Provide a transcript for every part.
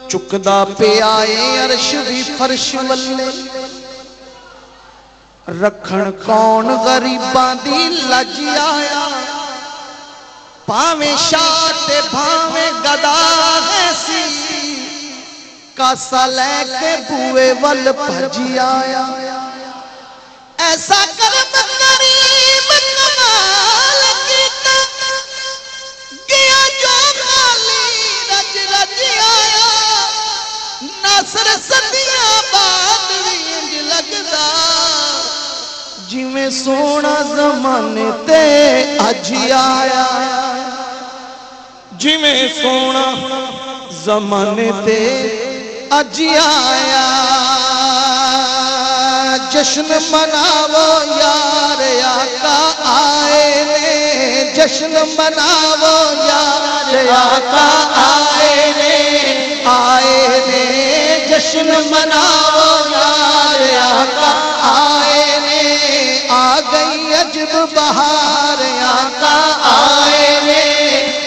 چکدا پہ آئے عرش بھی فرش والے رکھن کون غریباں دی لج آیا پاویں شاہ تے بھاویں گدا ہے سی کاسا لے کے بوئے ول بھجی آیا ایسا کرم کریم کمال کیتا گیا جو خالی رج رج آیا ناصر صدیاں بعد وینج لگدا جویں سونا زمانے تے اج آیا جویں سونا زمانے تے اج آیا جشن مناو یار آقا آئے نے جشن مناو یار آقا آئے نے جشن مناو یار آقا آئے نے آ گئی عجب بہار آقا آئے نے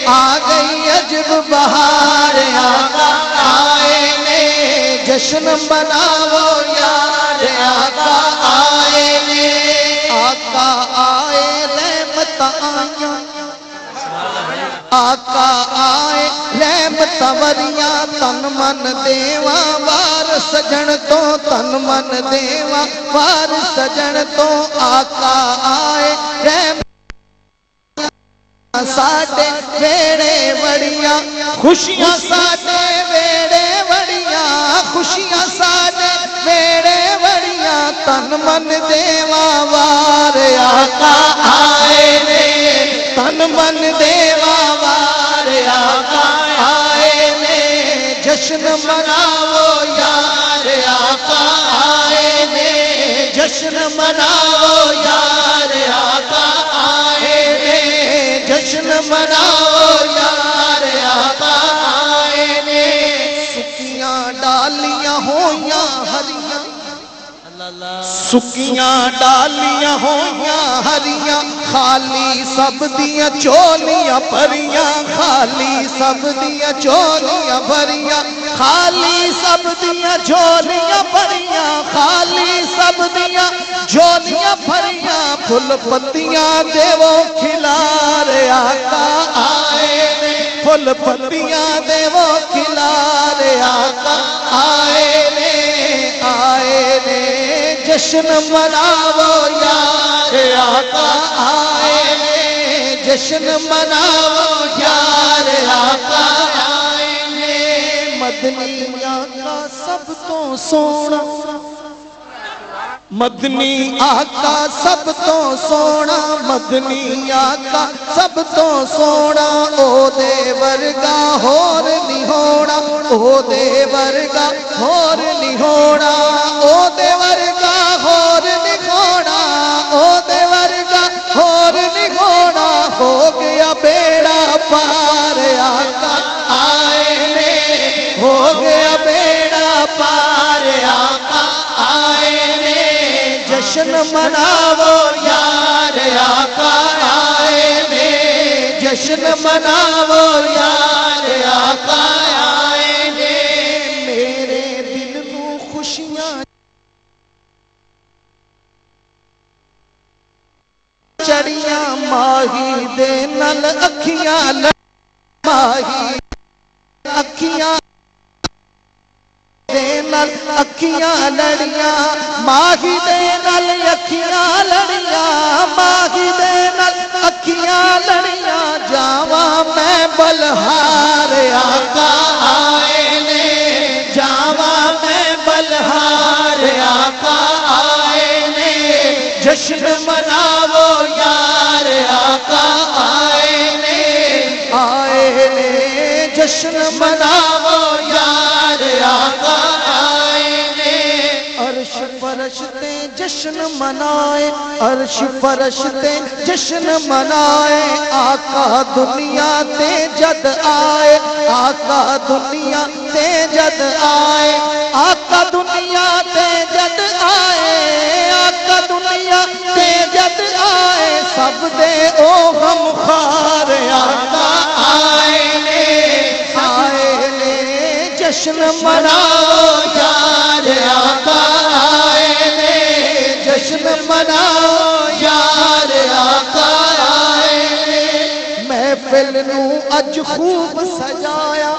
آ گئی عجب بہار آقا آئے نے جشن مناو یار آقا آئے نے آقا آئے رحمت آئیاں آقا آئے رحمت وریاں تن من دیواں وار سجن تو تن من دیواں وار سجن تو آقا آئے رحمت ساڈے ویڑے وڑیاں خوشیاں ساڈے ویڑے وڑیاں خوشیاں ساڈے ویڑے وڑیاں تن من دیواں وار آقا آئے نے تن من دیواں وار آقا آئے نے جشن مناو یار آقا آئے نے جشن مناو یار آقا آئے نے جشن مناو یار آقا آئے نے سکیاں ڈالیاں ہویاں ہریاں سکیاں ڈالیاں ہویاں ہریاں خالی سب دیاں چولیاں بھریاں خالی سب دیاں چولیاں بھریاں خالی سب دیاں چولیاں بھریاں خالی سب دیاں چولیاں بھریاں پھل پتیاں دیو کھلار آقا آئے نے پھل پتیاں دیو کھلار آقا آئے نے جشن مناو یار آقا آئے نے جشن مناو یار آقا آئے نے مدنی آقا سب تو سونا مدنی آقا سب تو سونا مدنی آقا سب تو سونا او دے ورگا ہور نہیں ہونا او دے ورگا ہور نہیں ہونا او دے ورگا ہور نہیں ہونا او دے ورگا ہور نہیں ہونا ہو گیا بیڑا پار آقا آئے نے ہو گیا بیڑا پار آقا آئے نے جشن مناو یار آقا آئے نے جشن مناو یار آقا آئے نے میرے دل نو خوشیاں چڑیاں ماہی دے نال اکھیاں ماہی اکھیاں دے نال اکھیاں لڑیاں ماہی دے نال اکھیاں لڑیاں ماہی دے نال اکھیاں لڑیاں جاواں میں بلہار آقا آئے نے جاواں میں بلہار آقا آئے نے جشن مناو یار آقا آئے نے جشن مناو یار آقا آئے نے عرش فرشتے جشن منائے عرش فرشتے جشن منائے آقا دنیا تے جد آئے آقا دنیا تے جد آئے آقا دنیا تے جد آئے آقا دنیا تے جد آئے سب دے او غم خار آقا آئے نے جشن مناؤ یار آقا آئے نے جشن مناؤ یار آقا آئے نے محفل نو اج خوب سجایا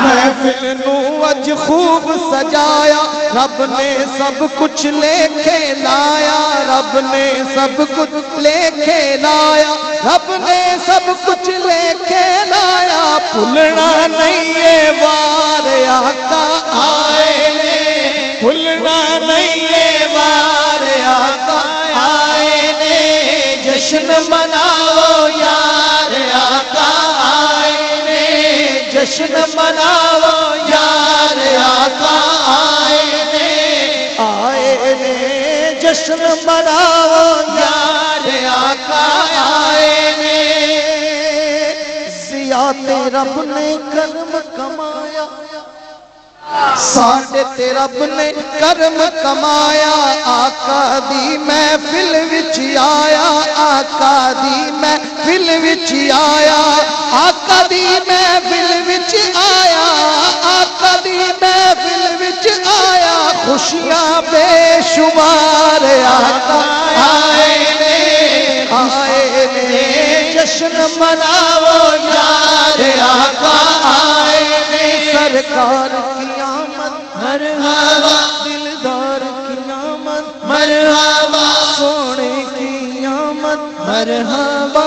محفل نو اج خوب سجایا رب نے سب کچھ لے کے لایا رب نے سب کچھ لے کے لایا رب نے سب کچھ لے کے لایا بھولنا نہیں ہے وار آقا آئے نے بھولنا نہیں ہے وار آقا آئے نے جشن مناؤ یار آقا جشن مناؤ یار آقا آئے نے جشن مناؤ یار آقا آئے نے ذات رب نے کرم کمایا ساڈے تے رب نے کرم کمایا آقا دی محفل وچ آیا آقا دی محفل وچ آیا آقا دی محفل وچ آیا آقا دی محفل وچ آیا خوشیاں بے شمار آقا آئے نے جشن مناؤ یار آقا آئے نے سرکار کی آمد مرحبا دلدار کی آمد مرحبا سونے کی آمد مرحبا